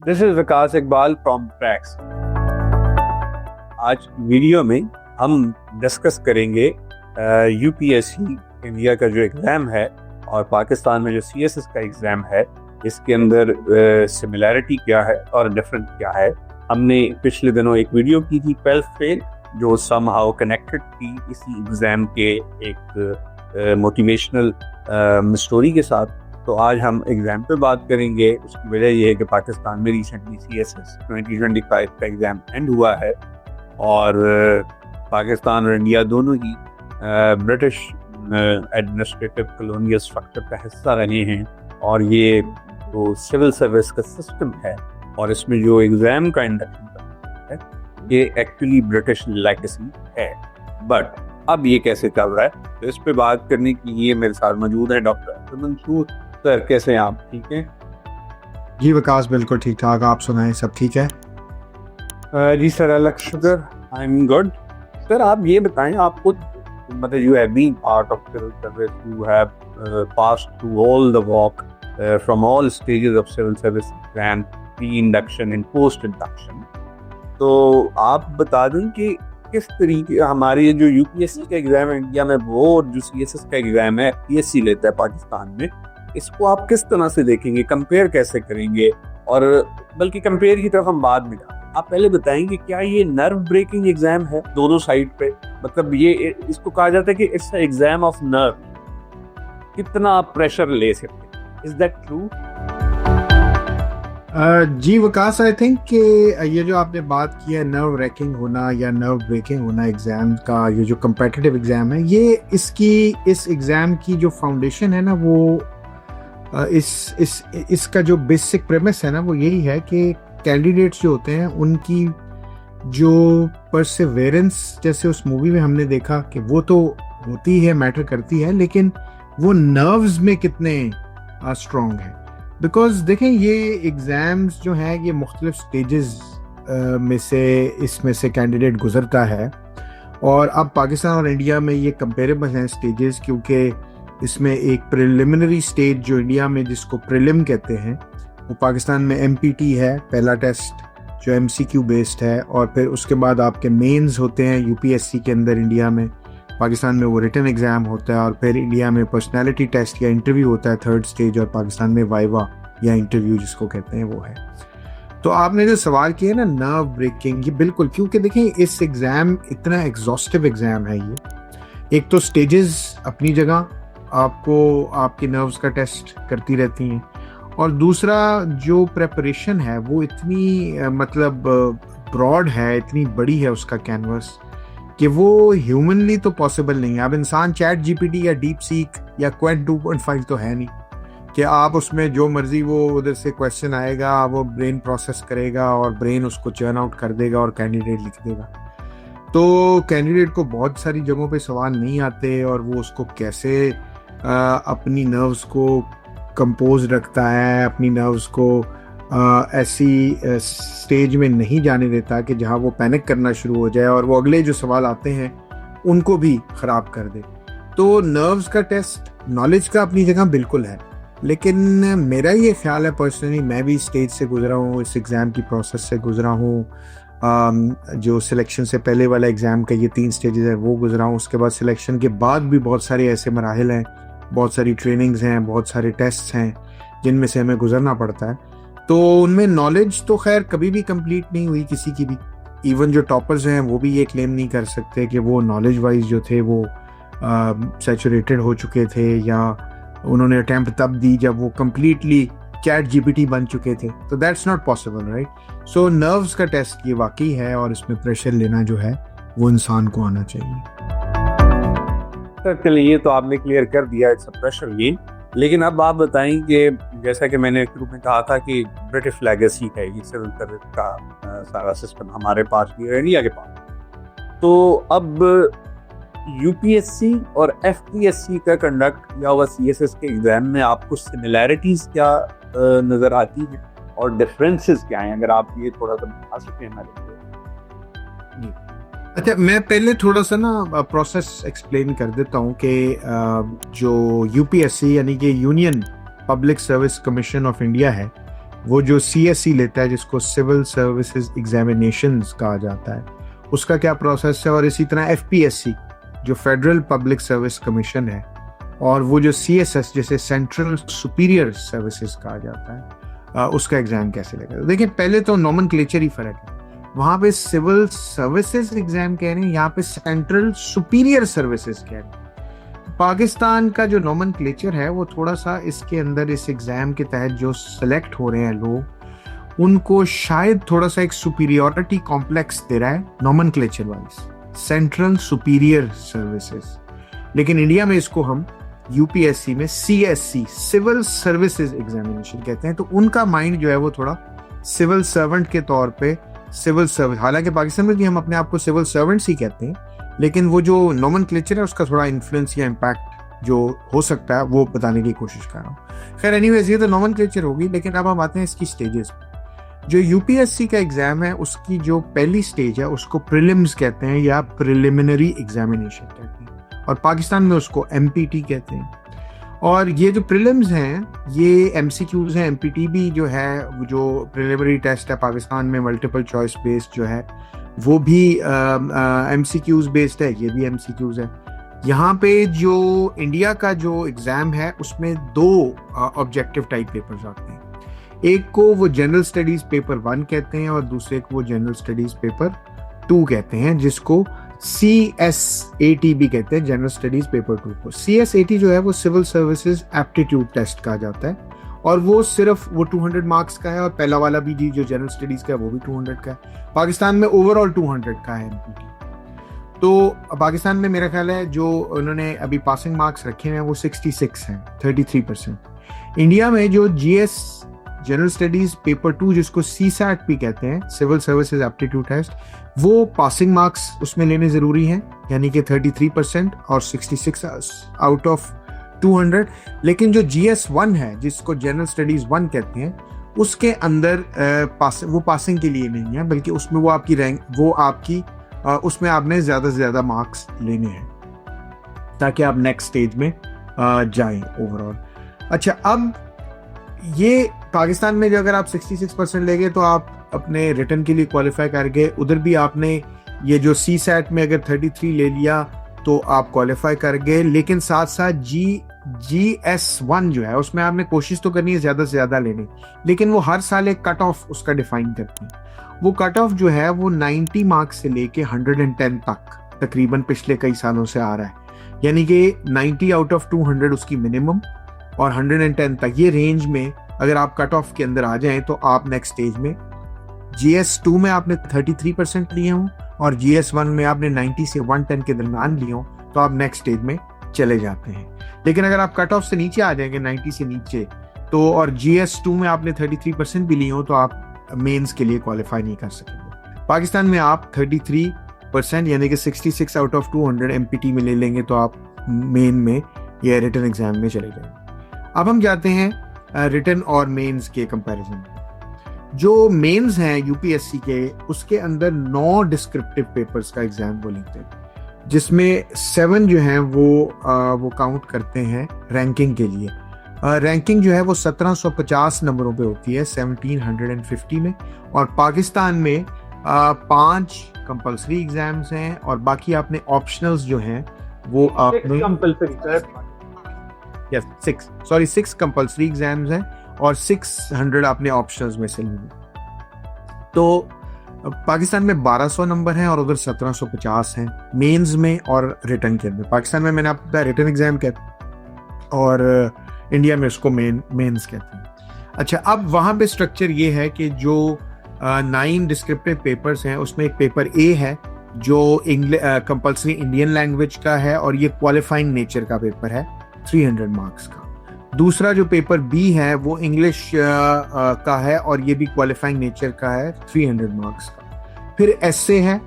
This is Vikas Iqbal from tracks. आज video में हम डिस्कस करेंगे यूपीएससी इंडिया का जो एग्ज़ाम है और पाकिस्तान में जो सीएसएस का एग्ज़ाम है, इसके अंदर सिमिलैरिटी क्या है और डिफरेंट क्या है। हमने पिछले दिनों एक वीडियो की थी 12th फेल, जो समहाउ कनेक्टेड थी इसी एग्ज़ाम के एक मोटिवेशनल स्टोरी के साथ। तो आज हम एग्ज़ाम पे बात करेंगे। उसकी वजह यह है कि पाकिस्तान में रिसेंटली सीएसएस 2025 का एग्ज़ाम एंड हुआ है और पाकिस्तान और इंडिया दोनों ही ब्रिटिश एडमिनिस्ट्रेटिव कॉलोनियल स्ट्रक्चर का हिस्सा रहे हैं और ये जो सिविल सर्विस का सिस्टम है और इसमें जो एग्ज़ाम का इंडक्शन है ये एक्चुअली ब्रिटिश लेगेसी है। बट अब ये कैसे चल रहा है, तो इस पे बात करने के लिए मेरे साथ मौजूद है डॉक्टर मंसूर सर। कैसे हैं आप? ठीक हैं जी विकास, बिल्कुल ठीक ठाक। आप सुनाएं, सब ठीक है? जी सर, अलग sugar, I am good. Sir आप ये बताएं, आपको मतलब you have been part of civil service, you have passed through all the walk from all stages of civil service exam, pre induction and post induction. तो आप बता दें कि किस तरीके हमारे जो यूपीएससी का एग्जाम है इंडिया में वो और जो सीएसएस का एग्जाम है पीएससी लेता है पाकिस्तान में, इसको आप किस तरह से देखेंगे, कंपेयर कैसे करेंगे? और बल्कि कंपेयर की तरफ हम बाद में जाएंगे। आप पहले बताएंगे क्या ये नर्व ब्रेकिंग एग्जाम है दोनों साइड पे? मतलब ये इसको कहा जाता है कि इट्स एग्जाम ऑफ नर्व, कितना आप प्रेशर ले सकते हैं, इज दैट ट्रू? जी विकास, आई थिंक कि ये जो आपने बात की है नर्व रैकिंग होना या नर्व ब्रेकिंग होना एग्जाम का, ये जो कम्पिटिटिव एग्जाम है, ये इस एग्जाम की जो फाउंडेशन है ना, वो इसका जो बेसिक प्रेमिस है ना, वो यही है कि कैंडिडेट्स जो होते हैं उनकी जो परसिवेरेंस, जैसे उस मूवी में हमने देखा कि वो तो होती है, मैटर करती है, लेकिन वो नर्व्स में कितने स्ट्रॉन्ग है। बिकॉज देखें, ये एग्जाम्स जो हैं ये मुख्तलिफ स्टेजेस में से इसमें से कैंडिडेट गुजरता है और अब पाकिस्तान और इंडिया में ये कंपेरेबल हैं स्टेजेस, क्योंकि इसमें एक प्रिलिमिनरी स्टेज जो इंडिया में जिसको प्रिलिम कहते हैं, वो पाकिस्तान में एमपीटी है, पहला टेस्ट जो एमसीक्यू बेस्ड है, और फिर उसके बाद आपके मेंस होते हैं यूपीएससी के अंदर इंडिया में। पाकिस्तान में वो रिटन एग्जाम होता है और फिर इंडिया में पर्सनैलिटी टेस्ट या इंटरव्यू होता है थर्ड स्टेज, और पाकिस्तान में वाइवा या इंटरव्यू जिसको कहते हैं वो है। तो आपने जो सवाल किया ना नर्व ब्रेकिंग, ये बिल्कुल, क्योंकि देखें इस एग्ज़ाम इतना एग्जॉस्टिव एग्ज़ाम है ये। एक तो स्टेजेस अपनी जगह आपको आपके नर्व्स का टेस्ट करती रहती हैं, और दूसरा जो प्रेपरेशन है वो इतनी मतलब ब्रॉड है, इतनी बड़ी है उसका कैनवस, कि वो ह्यूमनली तो पॉसिबल नहीं है। अब इंसान चैट जीपीटी या डीप सीक या क्वेंट 2.5 तो है नहीं कि आप उसमें जो मर्जी वो उधर से क्वेश्चन आएगा वो ब्रेन प्रोसेस करेगा और ब्रेन उसको चर्न आउट कर देगा और कैंडिडेट लिख देगा। तो कैंडिडेट को बहुत सारी जगहों पे सवाल नहीं आते और वो उसको कैसे अपनी नर्व्स को कंपोज रखता है, अपनी नर्व्स को ऐसी स्टेज में नहीं जाने देता कि जहां वो पैनिक करना शुरू हो जाए और वो अगले जो सवाल आते हैं उनको भी ख़राब कर दे। तो नर्व्स का टेस्ट नॉलेज का अपनी जगह बिल्कुल है, लेकिन मेरा ये ख्याल है पर्सनली, मैं भी स्टेज से गुजरा हूँ, इस एग्ज़ाम की प्रोसेस से गुजरा हूँ, जो सिलेक्शन से पहले वाला एग्ज़ाम का ये 3 स्टेजेस है वो गुजरा हूँ, उसके बाद सिलेक्शन के बाद भी बहुत सारे ऐसे मराहिल हैं, बहुत सारी ट्रेनिंग्स हैं, बहुत सारे टेस्ट हैं जिनमें से हमें गुजरना पड़ता है। तो उनमें नॉलेज तो खैर कभी भी कंप्लीट नहीं हुई किसी की भी। इवन जो टॉपर्स हैं वो भी ये क्लेम नहीं कर सकते कि वो नॉलेज वाइज जो थे वो सैचुरेटेड हो चुके थे, या उन्होंने अटेम्प्ट तब दी जब वो कंप्लीटली चैट जीपीटी बन चुके थे। तो that's not possible, right? So nerves का टेस्ट ये वाकई है और इसमें प्रेशर लेना जो है वो इंसान को आना चाहिए। सर चलिए, ये तो आपने क्लियर कर दिया, इट्स अ प्रेशर गेन। लेकिन अब आप बताएं कि जैसा कि मैंने शुरू में कहा था कि ब्रिटिश लेगेसी है ये सिविल सर्विस का सारा सिस्टम हमारे पास भी है, इंडिया के पास। तो अब यूपीएससी और एफपीएससी का कंडक्ट या हुआ सीएसएस के एग्जाम में आपको सिमिलैरिटीज क्या नजर आती है और डिफरेंसेस क्या हैं? अगर आप ये थोड़ा सा बता सकें हमारे लिए। अच्छा, मैं पहले थोड़ा सा ना प्रोसेस एक्सप्लेन कर देता हूँ कि जो यूपीएससी यानी कि union public service commission of India है, वो जो CSE लेता है, जिसको सिविल सर्विसेज एग्जामिनेशंस कहा जाता है, उसका क्या प्रोसेस है, और इसी तरह FPSC जो फेडरल पब्लिक सर्विस कमीशन है, और वो जो CSS जैसे सेंट्रल सुपीरियर सर्विसेज कहा जाता है, उसका एग्जाम कैसे लगेगा। देखिए, पहले तो नॉमेनक्लेचर ही फर्क है। वहां पे सिविल सर्विसेज एग्जाम कह रहे हैं, यहाँ पे सेंट्रल सुपीरियर सर्विसेज कह रहे हैं। पाकिस्तान का जो नॉमेनक्लेचर है वो थोड़ा सा इसके अंदर, इस एग्जाम के तहत जो सिलेक्ट हो रहे हैं लोग, उनको शायद थोड़ा सा एक सुपीरियरिटी कॉम्प्लेक्स दे रहा है nomenclature wise, central superior services. लेकिन इंडिया में इसको हम UPSC में CSC सिविल सर्विसेज एग्जामिनेशन कहते हैं। तो उनका माइंड जो है वो थोड़ा सिविल सर्वेंट के तौर पे सिविल सर्विस, हालांकि पाकिस्तान में भी हम अपने आप को सिविल सर्वेंट्स ही कहते हैं, लेकिन वो जो नॉमेनक्लेचर है उसका थोड़ा इन्फ्लुएंस या इम्पैक्ट जो हो सकता है वो बताने की कोशिश कर रहा हूँ। खैर, एनीवेज, ये तो नॉमेनक्लेचर होगी। लेकिन अब हम आते हैं इसकी स्टेजेस पे। जो UPSC का एग्जाम है उसकी जो पहली स्टेज है उसको प्रीलिम्स कहते हैं या प्रिलिमिनरी एग्जामिनेशन कहते हैं, और पाकिस्तान में उसको MPT कहते हैं। और ये जो प्रीलिम्स हैं ये MCQs हैं। MPT भी जो है, जो प्रिलिमिनरी टेस्ट है पाकिस्तान में, मल्टीपल चॉइस बेस्ड जो है, वो भी MCQs बेस्ड है, ये भी MCQs है। यहाँ पे जो इंडिया का जो एग्जाम है उसमें 2 ऑब्जेक्टिव टाइप पेपर्स आते हैं। एक को वो जनरल स्टडीज पेपर 1 कहते हैं और दूसरे को वो जनरल स्टडीज पेपर 2 कहते हैं, जिसको CSAT भी कहते हैं, जनरल स्टडीज पेपर 2 को। CSAT जो है वो सिविल सर्विसेज एप्टीट्यूड टेस्ट कहा जाता है, और वो सिर्फ वो 200 मार्क्स का है, और पहला वाला भी जो जनरल स्टडीज का है वो भी 200 का है। पाकिस्तान में ओवरऑल 200 का है MPT। तो पाकिस्तान में मेरा ख्याल है जो उन्होंने अभी पासिंग मार्क्स रखे हैं वो 66 हैं, 33%। इंडिया में जो GS जनरल स्टडीज पेपर 2 जिसको CSAT भी कहते हैं, सिविल सर्विसेज एप्टीट्यूड टेस्ट, वो पासिंग मार्क्स उसमें लेने जरूरी हैं, यानी कि 33% और 66 आउट ऑफ 200। लेकिन जो GS1 है जिसको जनरल स्टडीज 1 कहते हैं, उसके अंदर वो पासिंग के लिए नहीं है, बल्कि उसमें वो आपकी रैंक, वो आपकी उसमें आपने ज्यादा से ज्यादा मार्क्स लेने हैं ताकि आप नेक्स्ट स्टेज में जाएं ओवरऑल। अच्छा, अब ये पाकिस्तान में जो अगर आप 66% लेंगे तो आप अपने रिटर्न के लिए क्वालिफाई कर गए। उधर भी आपने ये जो CSAT में अगर 33 ले लिया तो आप क्वालिफाई कर गए। लेकिन साथ साथ GS1 जो है उसमें आपने कोशिश तो करनी है ज्यादा से ज्यादा लेने, लेकिन वो हर साल एक कट ऑफ उसका डिफाइन करते हैं। वो कट ऑफ जो है वो 90 मार्क्स से लेके 110 तक तकरीबन पिछले कई सालों से आ रहा है, यानी कि 90 आउट ऑफ 200 उसकी मिनिमम, और 110 तक ये रेंज में अगर आप कट ऑफ के अंदर आ जाएं तो आप नेक्स्ट स्टेज में, GS2 में आपने 33% लिए हों और GS1 में आपने 90 से 110 के दरमियान लिए हों, तो आप नेक्स्ट स्टेज में चले जाते हैं। लेकिन अगर आप कट ऑफ से नीचे आ जाएंगे 90 से नीचे, तो और GS2 में आपने 33% भी लिए हो, तो आप मेंस के लिए क्वालिफाई नहीं कर सकेंगे। पाकिस्तान में आप 33% यानी कि 66 आउट ऑफ 200 MPT में ले लेंगे तो आप मेन में या रिटर्न एग्जाम में चले जाएंगे। अब हम जाते हैं रिटर्न और मेंस के कंपैरिजन में। जो मेंस हैं UPSC के, उसके अंदर 9 डिस्क्रिप्टिव पेपर्स का एग्जाम वो लेते हैं, जिसमें 7 जो हैं वो काउंट करते हैं रैंकिंग के लिए। रैंकिंग जो है वो 1750 नंबरों पे होती है 1750 में, और पाकिस्तान में 5 कंपल्सरी एग्जाम्स हैं और बाकी आपने ऑप्शनल्स जो हैं वो आपने 6 कंपल्सरी एग्जाम्स हैं और 600 आपने ऑप्शनल्स में से लिए। तो पाकिस्तान में 1200 नंबर हैं और उधर 1750 हैं मेंस में और रिटर्न के अंदर। पाकिस्तान में मैंने आपको बताया रिटर्न एग्जाम कहते और इंडिया में उसको मेंस कहते हैं। अच्छा, अब वहाँ पे स्ट्रक्चर ये है कि जो 9 डिस्क्रिप्टिव पेपर्स हैं उसमें एक पेपर A है जो कंपल्सरी इंडियन लैंग्वेज का है और ये क्वालिफाइंग नेचर का पेपर है 300 मार्क्स का। दूसरा जो पेपर B है वो इंग्लिश का है और ये भी क्वालिफाइंग नेचर का है 300 मार्क्स का। फिर एस्से है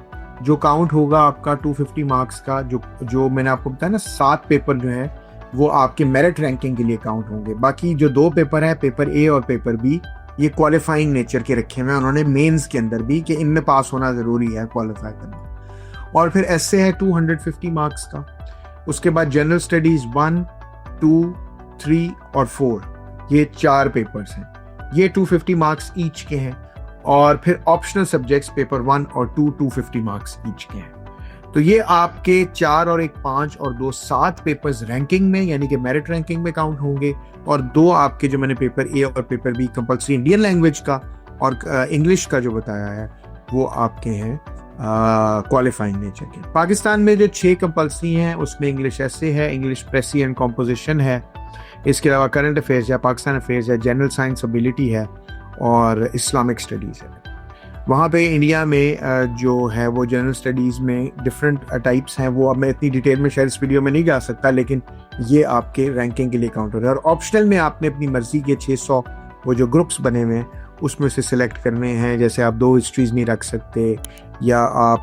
जो काउंट होगा आपका 250 मार्क्स का, जो मैंने आपको बताया ना 7 पेपर जो है वो आपके मेरिट रैंकिंग के लिए काउंट होंगे। बाकी जो 2 पेपर है, पेपर A और पेपर B, ये क्वालिफाइंग नेचर के रखे हुए हैं उन्होंने मेंस के अंदर भी कि इनमें पास होना जरूरी है क्वालिफाई करना। और फिर एस्से है 250 मार्क्स का। उसके बाद जनरल स्टडीज 1, 2, 3 और 4, ये 4 पेपर्स हैं। ये 250 मार्क्स ईच के हैं। और फिर ऑप्शनल सब्जेक्ट्स पेपर 1 और 2 250 मार्क्स ईच के हैं। तो ये आपके 4 और 1 5 और 2 7 पेपर्स रैंकिंग में यानी कि मेरिट रैंकिंग में काउंट होंगे, और 2 आपके जो मैंने पेपर ए और paper B compulsory Indian language का और इंग्लिश का जो बताया है वो आपके हैं क्वालिफाइंग नेचर के। पाकिस्तान में जो 6 कंपल्सरी हैं उसमें इंग्लिश एसे है, इंग्लिश प्रेसी एंड कॉम्पोजिशन है, इसके अलावा करंट अफेयर्स या पाकिस्तान अफेयर्स या जनरल साइंस एबिलिटी है और इस्लामिक स्टडीज़ है। वहाँ पे इंडिया में जो है वो जनरल स्टडीज़ में डिफरेंट टाइप्स हैं, वो अब मैं इतनी डिटेल में शायद इस वीडियो में नहीं जा सकता, लेकिन ये आपके रैंकिंग के लिए काउंट हो रहा है। और ऑप्शनल में आपने अपनी मर्जी के 600 वो जो ग्रुप्स बने हुए हैं उसमें से सिलेक्ट करने हैं। जैसे आप 2 हिस्ट्रीज नहीं रख सकते, या आप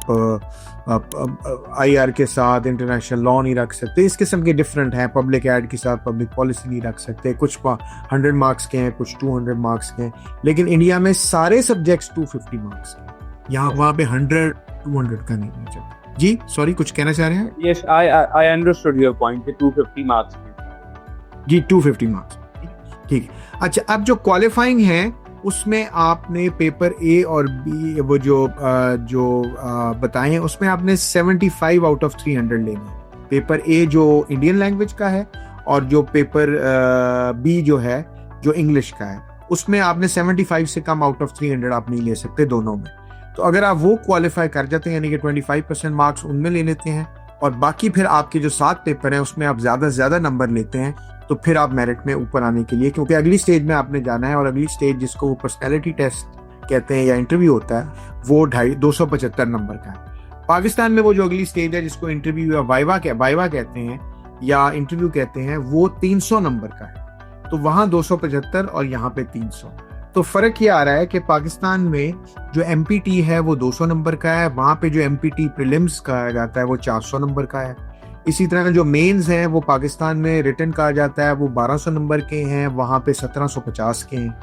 IR के साथ इंटरनेशनल लॉ नहीं रख सकते, इस किस्म के डिफरेंट हैं। पब्लिक एड के साथ पब्लिक पॉलिसी नहीं रख सकते, कुछ 100 मार्क्स के हैं, कुछ 200 मार्क्स के हैं। लेकिन इंडिया में सारे सब्जेक्ट्स 250 मार्क्स के हैं, यहाँ वहाँ पे 100 200 का नहीं होना चाहिए। जी सॉरी, कुछ कहना चाह रहे हैं? Yes, I understood your point कि 250 मार्क्स जी 250 मार्क्स, ठीक है। अच्छा, अब जो क्वालिफाइंग है उसमें आपने पेपर ए और बी वो जो बताए हैं उसमें आपने 75 आउट ऑफ 300 लेने हैं। पेपर ए जो इंडियन लैंग्वेज का है और जो पेपर बी जो है जो इंग्लिश का है उसमें आपने 75 से कम आउट ऑफ 300 आप नहीं ले सकते दोनों में। तो अगर आप वो क्वालिफाई कर जाते हैं यानी कि 25% मार्क्स उनमें ले लेते हैं और बाकी फिर आपके जो 7 पेपर हैं उसमें आप ज्यादा से ज्यादा नंबर लेते हैं, तो फिर आप मेरिट में ऊपर आने के लिए, क्योंकि अगली स्टेज में आपने जाना है और अगली स्टेज जिसको वो पर्सनैलिटी टेस्ट कहते हैं या इंटरव्यू होता है वो 275 नंबर का है। पाकिस्तान में वो जो अगली स्टेज है जिसको इंटरव्यू या वाइवा कहते हैं या इंटरव्यू कहते हैं वो 300 नंबर का है। तो वहां 275 और यहाँ पे 300। तो फर्क ये आ रहा है कि पाकिस्तान में जो MPT है वो 200 नंबर का है, वहां पे जो MPT प्रीलिम्स कहा जाता है वो 400 नंबर का है। इसी तरह जो मेंस हैं वो पाकिस्तान में रिटन कहा जाता है वो 1200 नंबर के हैं, वहाँ पे 1750 के हैं।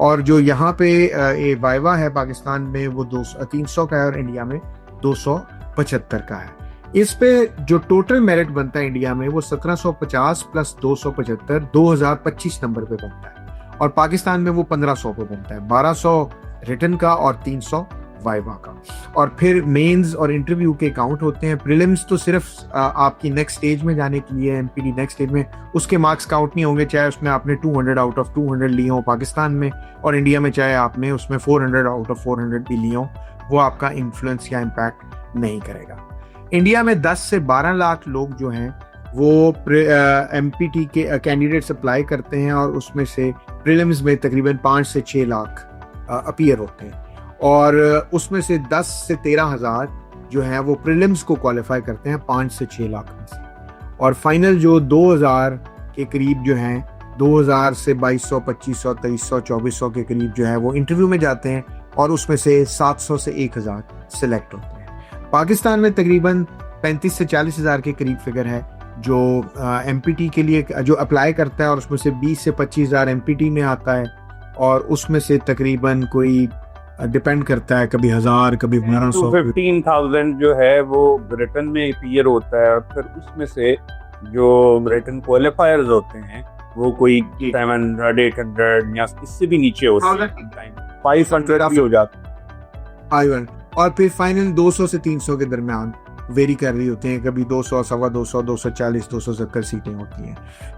और जो यहाँ पे वाइवा है पाकिस्तान में वो 300 का है और इंडिया में 275 का है। इस पे जो टोटल मेरिट बनता है इंडिया में वो 1750 प्लस 275 2025 नंबर पे बनता है, और पाकिस्तान में वो 1500 पे बनता है, 1200 रिटन का और 300 वाइवा का। और फिर मेंस और इंटरव्यू के काउंट होते हैं। प्रीलिम्स तो सिर्फ आपकी नेक्स्ट स्टेज में जाने के लिए, MPT नेक्स्ट स्टेज में, उसके मार्क्स काउंट नहीं होंगे, चाहे उसमें आपने 200 आउट ऑफ 200 लिए हो पाकिस्तान में, और इंडिया में चाहे आपने उसमें 400 आउट ऑफ 400 भी लिए हो, वो आपका इन्फ्लुएंस या इम्पैक्ट नहीं करेगा। इंडिया में 10 से 12 लाख लोग जो हैं वो MPT के कैंडिडेट्स अप्लाई करते हैं, और उसमें से प्रीलिम्स में तकरीबन 5 से 6 लाख अपीयर होते हैं, और उसमें से 10 से 13 हज़ार जो है वो प्रीलिम्स को क्वालिफाई करते हैं 5 से 6 लाख में से, और फाइनल जो 2000 के करीब जो हैं, 2000 से 2200 2500 2300 2400 के करीब जो है वो इंटरव्यू में जाते हैं, और उसमें से 700 से 1000 सिलेक्ट होते हैं। पाकिस्तान में तकरीबन 35 से 40 हज़ार के करीब फिगर है जो MPT के लिए जो अप्लाई करता है, और उसमें से 20 से 25 हज़ार MPT में आता है, और उसमें से तकरीबन कोई डिपेंड करता है कभी 1000 कभी 1200 15,000 जो है वो रिटन में अपीयर होता है, और फिर उसमें से जो रिटन क्वालिफायर्स होते हैं वो कोई 700 800 या इससे भी नीचे होते हैं, 500 भी हो जाता है, और फिर फाइनल 200 से 300 के दरमियान वेरी कर रही होते हैं, कभी 200 सवा 200 240 270 सीटें होती हैं।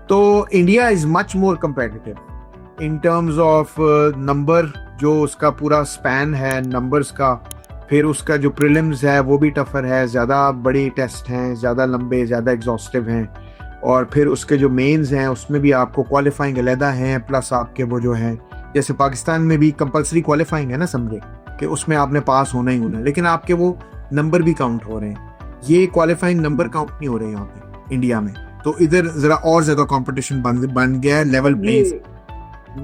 तो India is much more competitive in terms of number, जो उसका पूरा स्पैन है नंबर्स का, फिर उसका जो प्रीलिम्स है वो भी टफर है, ज़्यादा बड़े टेस्ट हैं, ज़्यादा लंबे, ज़्यादा एग्जॉस्टिव हैं, और फिर उसके जो मेंस हैं उसमें भी आपको क्वालिफाइंग अलहदा हैं, प्लस आपके वो जो है जैसे पाकिस्तान में भी कंपलसरी क्वालिफाइंग है ना, समझे कि उसमें आपने पास होना ही होना है, लेकिन आपके वो नंबर भी काउंट हो रहे हैं, ये क्वालिफाइंग नंबर काउंट नहीं हो रहे यहाँ पे इंडिया में। तो इधर जरा और ज्यादा कंपटीशन बन गया है लेवल प्लेइंग।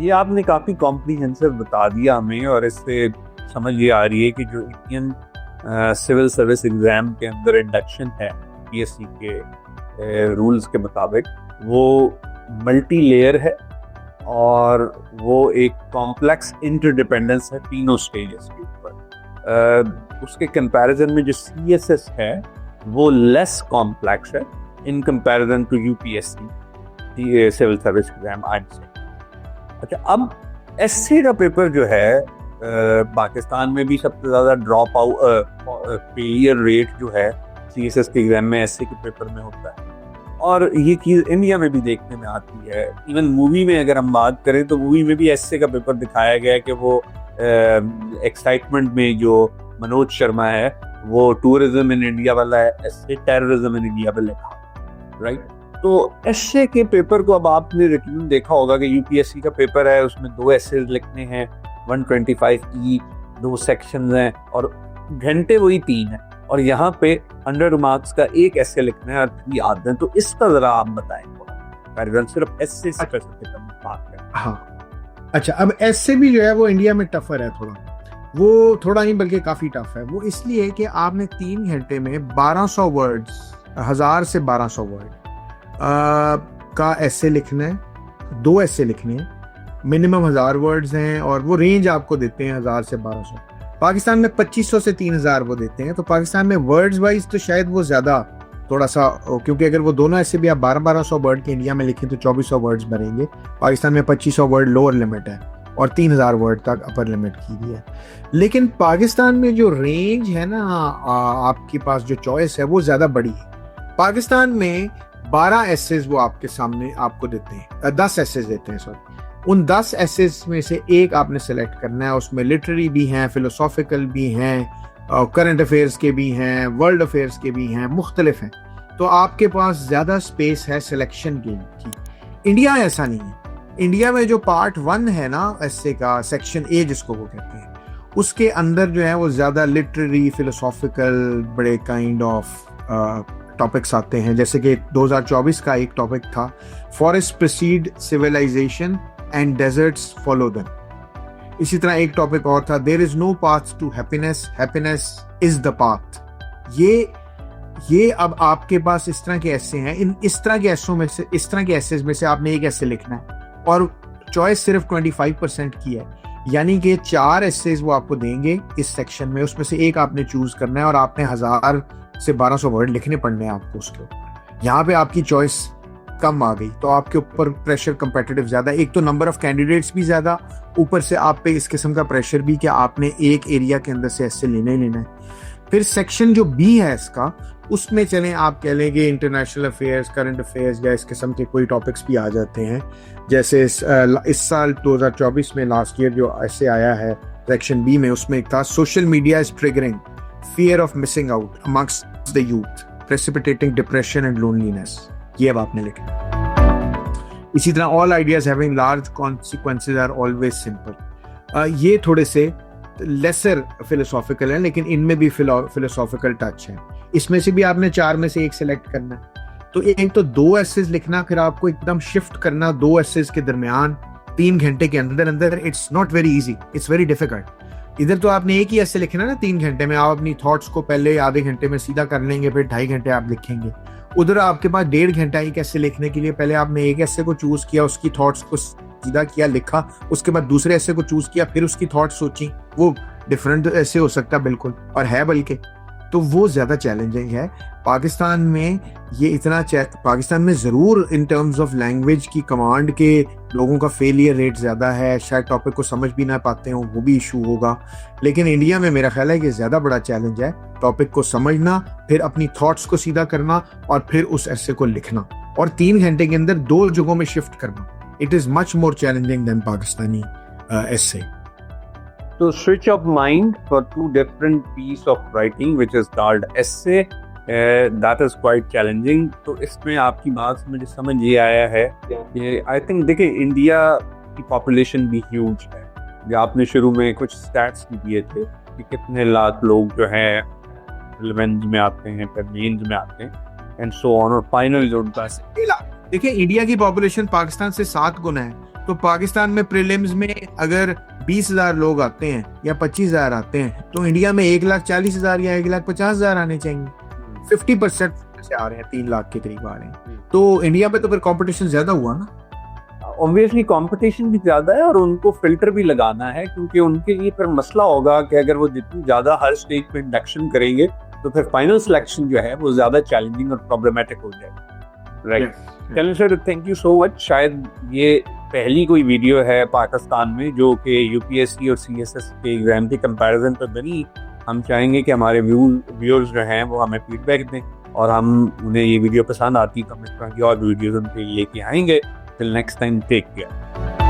ये आपने काफी कॉम्प्रिहेंसिव बता दिया हमें, और इससे समझ ये आ रही है कि जो इंडियन सिविल सर्विस एग्जाम के अंदर इंडक्शन है PSC के रूल्स के मुताबिक, वो मल्टी लेयर है और वो एक कॉम्प्लेक्स इंटरडिपेंडेंस है तीनों स्टेजेस के ऊपर। उसके कंपैरिजन में जो CSS है वो लेस कॉम्प्लेक्स है in comparison to UPSC civil service exam. अच्छा, अब एसए का पेपर जो है पाकिस्तान में भी सबसे ज़्यादा ड्रॉप आउट फेलियर रेट जो है सीएसएस के एग्जाम में एसए के पेपर में होता है, और ये चीज़ इंडिया में भी देखने में आती है। इवन मूवी में अगर हम बात करें तो मूवी में भी एसए का पेपर दिखाया गया है कि वो एक्साइटमेंट में जो मनोज शर्मा है वो टूरिज्म इन इंडिया वाला है, एसए टेररिज्म इन इंडिया पे लिखा, राइट। तो एसए के पेपर को अब आपने यकीन देखा होगा कि यूपीएससी का पेपर है, उसमें 2 एसे लिखने हैं, 125 ई, 2 सेक्शंस हैं और घंटे वही 3 है, और यहाँ पे 100 मार्क्स का एक एसे लिखना है और 3 आते हैं। तो इसका जरा आप बताएं थोड़ा, सिर्फ एसे स्पेसिफिक बात करें। हाँ, अच्छा, अब एसे भी जो है वो इंडिया में टफर है थोड़ा, वो थोड़ा नहीं बल्कि काफी टफ है। वो इसलिए कि आपने 3 घंटे में 1200 वर्ड्स, 1000 से 1200 वर्ड का एसे लिखना है, 2 एसे लिखने हैं, मिनिमम 1000 वर्ड्स हैं, और वो रेंज आपको देते हैं 1000 से 1200। पाकिस्तान में 2500 से 3000 वो देते हैं, तो पाकिस्तान में वर्ड्स वाइज तो शायद वो ज्यादा थोड़ा सा, क्योंकि अगर वो दोनों ऐसे भी आप 1200 वर्ड के इंडिया में लिखें तो 2400 वर्ड्स बनेंगे। पाकिस्तान में 2500 वर्ड लोअर लिमिट है और 3000 वर्ड तक अपर लिमिट की भी है। लेकिन पाकिस्तान में जो रेंज है ना, आपके पास जो चॉइस है वो ज्यादा बड़ी है। पाकिस्तान में 12 एसेज वो आपके सामने आपको देते हैं, 10 एसेज देते हैं, सॉरी। उन 10 एसेज में से एक आपने सेलेक्ट करना है, उसमें लिटरेरी भी हैं, फिलोसॉफिकल भी हैं, करंट अफेयर्स के भी हैं, वर्ल्ड अफेयर्स के भी हैं, मुख्तलिफ हैं। तो आपके पास ज्यादा स्पेस है सिलेक्शन की। इंडिया ऐसा नहीं है। इंडिया में जो पार्ट 1 है ना एसे का, सेक्शन ए जिसको वो कहते हैं, उसके अंदर जो है वो ज्यादा लिटरेरी, फिलोसॉफिकल, बड़े काइंड ऑफ टॉपिक्स आते हैं। जैसे कि 2024 का एक टॉपिक था, forest precede civilisation and deserts follow them. इसी तरह एक टॉपिक और था, there is no path to happiness, happiness is the path. ये अब आपके पास इस तरह के ऐसे हैं, इस तरह के ऐसों में से, इस तरह के ऐसेज में से आपने एक ऐसे लिखना है, और चॉइस सिर्फ 25% की है। यानी कि 4 ऐसेज वो आपको देंगे इस सेक्शन में, उसमें से एक आपने चूज करना है और आपने 1000 से 1200 वर्ड लिखने पड़ने हैं आपको उसके। यहाँ पे आपकी चॉइस कम आ गई तो आपके ऊपर प्रेशर कंपेटिटिव ज्यादा, एक तो नंबर ऑफ कैंडिडेट्स भी ज्यादा, ऊपर से आप पे इस किस्म का प्रेशर भी कि आपने एक एरिया के अंदर से ऐसे लेना ही लेना है। फिर सेक्शन जो बी है इसका, उसमें चलें आप कह लेंगे इंटरनेशनल अफेयर्स, करंट अफेयर्स या इस किस्म के कोई टॉपिक्स भी आ जाते हैं। जैसे इस साल 2024 में लास्ट ईयर जो ऐसे आया है सेक्शन बी में, उसमें एक था, social media is triggering fear of missing out amongst the youth, precipitating depression and loneliness। ये अब आपने लिखा। इसी तरह all ideas having large consequences are always simple। ये थोड़े से lesser philosophical हैं, लेकिन इनमें भी philosophical touch है। इसमें से भी आपने 4 में से एक सेलेक्ट करना है। तो एक तो 2 एसेज लिखना, फिर आपको एकदम शिफ्ट करना 2 एसेज के दरमियान 3 घंटे के अंदर अंदर, it's not very easy, it's very difficult. इधर तो आपने एक ही ऐसे लिखना ना 3 घंटे में, आप अपनी थॉट्स को पहले आधे घंटे में सीधा कर लेंगे, फिर 2.5 घंटे आप लिखेंगे। उधर आपके पास 1.5 घंटा एक ऐसे लिखने के लिए, पहले आपने एक ऐसे को चूज किया, उसकी थॉट्स को सीधा किया, लिखा, उसके बाद दूसरे ऐसे को चूज किया, फिर उसकी थॉट्स सोची। वो डिफरेंट ऐसे हो सकता है बिल्कुल, और है बल्कि, तो वो ज्यादा चैलेंजिंग है। पाकिस्तान में ये इतना, पाकिस्तान में जरूर इन टर्म्स ऑफ लैंग्वेज की कमांड के लोगों का फेलियर रेट ज्यादा है, शायद टॉपिक को समझ भी ना पाते हो, वो भी इशू होगा। लेकिन इंडिया में मेरा ख्याल है कि ज्यादा बड़ा चैलेंज है टॉपिक को समझना, फिर अपनी थॉट्स को सीधा करना, और फिर उस ऐसे को लिखना, और 3 घंटे के अंदर 2 जगहों में शिफ्ट करना। It is much more challenging than Pakistani essay. To switch of mind for 2 different piece of writing which is called essay, that is quite challenging. तो इसमें आपकी बात से मुझे समझ ये आया है कि आई थिंक देखिए इंडिया की पॉपुलेशन भी ह्यूज है। जो आपने शुरू में कुछ स्टैट्स भी दिए थे कि कितने लाख लोग जो हैं प्रीलिम्स में आते हैं, फिर मेंस में आते हैं एंड सो ऑन, और फाइनल जो उनका देखिए इंडिया की पॉपुलेशन पाकिस्तान से 7 गुना है, तो पाकिस्तान में प्रीलिम्स में अगर 20,000 लोग आते हैं या 25,000 आते हैं, तो इंडिया में 1,40,000 या 1,50,000 आने चाहिए। 50% से आ रहे हैं, 3 लाख के करीब आ रहे हैं। तो इंडिया में तो फिर कंपटीशन ज्यादा हुआ ना। ऑब्वियसली कंपटीशन भी ज्यादा है, और उनको फिल्टर भी लगाना है, क्योंकि उनके लिए फिर मसला होगा कि अगर वो जितनी ज्यादा हर स्टेज पे इंडक्शन करेंगे तो फिर फाइनल सिलेक्शन जो है वो ज्यादा चैलेंजिंग और प्रॉब्लमेटिक हो जाएगा। राइट, चलिए sir, thank you so much. शायद ये पहली कोई वीडियो है पाकिस्तान में जो कि यूपीएससी और सीएसएस के एग्ज़ाम के कंपैरिजन पर बनी। हम चाहेंगे कि हमारे व्यूअर्स जो हैं वो हमें फीडबैक दें, और हम उन्हें ये वीडियो पसंद आती तो हम इस तरह की और वीडियोज़ उनके लिए लेके आएंगे। Till next time, take care.